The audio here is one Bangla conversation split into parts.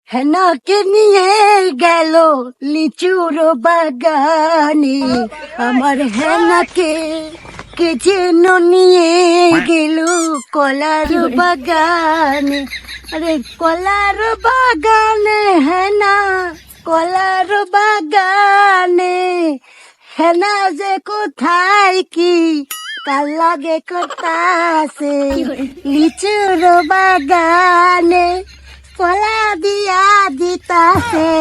হেনাকে নিয়ে গেল লিচুর বাগানে, আমার হেনাকে কে যেন নিয়ে গেল কলার বাগানে। আরে কলার বাগানে হেনা, কলার বাগানে হেনা যে কোথায় কি কাল লাগে করতাছে লিচুর বাগানে, কলা দিয়া দিতাছে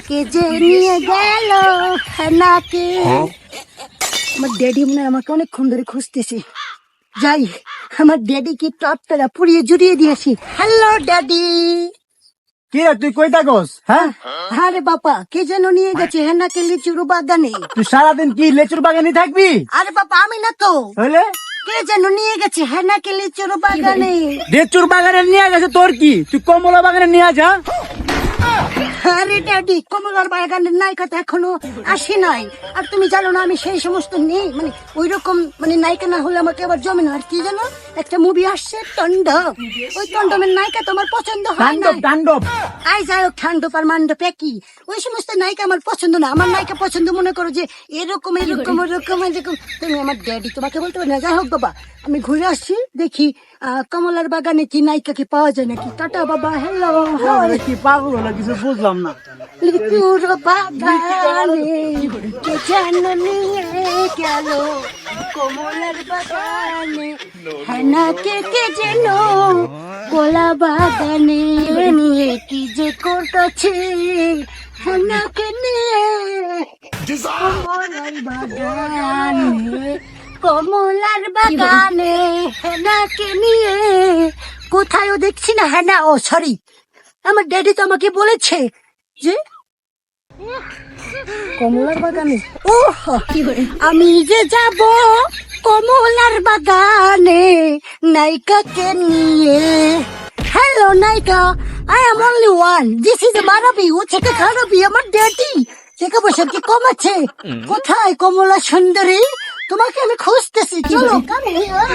কে যে নিয়ে গেল হেনাকে। আমার ড্যাডি মনে হয় আমাকে অনেকক্ষণ ধরে খুঁজতেছে, যাই আমার ড্যাডি কি টপটা পুড়িয়ে জুড়িয়ে দিয়েছি। Hello daddy. কি রে তুই কই থাকস? হ্যাঁ, আরে বাবা কে যেন নিয়ে গেছে হেনাকে লিচুর বাগানে। তুই সারাদিন কি লেচুর বাগানে থাকবি? আরে বাবা আমি না তো, হইলে কে যেন নিয়ে গেছে হেনাকে লিচুর বাগানে। লেচুর বাগানে নিয়ে গেছে তোর কি? তুই কমলা বাগানে নিয়ে যা। আরে ড্যাডি কমলার বাগানের নায়িকা তো এখনো আসে নাই, আর তুমি জানো না আমি সেই সমস্ত নেই, মানে ওই রকম মানে নায়িকা না হলে আমাকে আবার জমে না। আর কি জানো একটা মুভি আসছে টন্ডব, ওই টন্ডবের নায়িকা তোমার পছন্দ হয় না। তাণ্ডব তাণ্ডব আই যাই হোক ঠান্ডব আর মান্ডব একই, ওই সমস্ত নায়িকা আমার পছন্দ না। আমার নায়িকা পছন্দ মনে করো যে এরকম এরকম এরকম এরকম। তুমি আমার ড্যাডি তোমাকে বলতে পারো না। যাই হোক বাবা আমি ঘুরে আসছি, দেখি কমলার বাগানে কি নায়িকা কি পাওয়া যায় নাকি। টাটা বাবা, হ্যালো। আরে কি পাগল হলো, কিছু বুঝলাম না। লিচুর বাগানে কে যেন নিয়ে গেল কমলার বাগানে, হেনাকে কে যেন কলা বাগানে নিয়ে কি যে করতেছে হেনাকে নিয়ে কমলার বাগানে, কমলার বাগানে হেনাকে নিয়ে। কোথায়ও দেখছি না হেনা। ও সরি, আমার ড্যাডি তো আমাকে বলেছে যে কমলার বাগানে। ও আমি যে যাব কমলার বাগানে নায়িকাকে নিয়ে। হ্যালো নায়িকা, I am only one, this is মারাবি, ও থেকে খারাপি আমার ড্যাডি। টাকা পয়সা কি কম আছে? কোথায় কমলা সুন্দরী? তোমাকে আমি খুঁজতেছি, চলো কাম হিয়ার।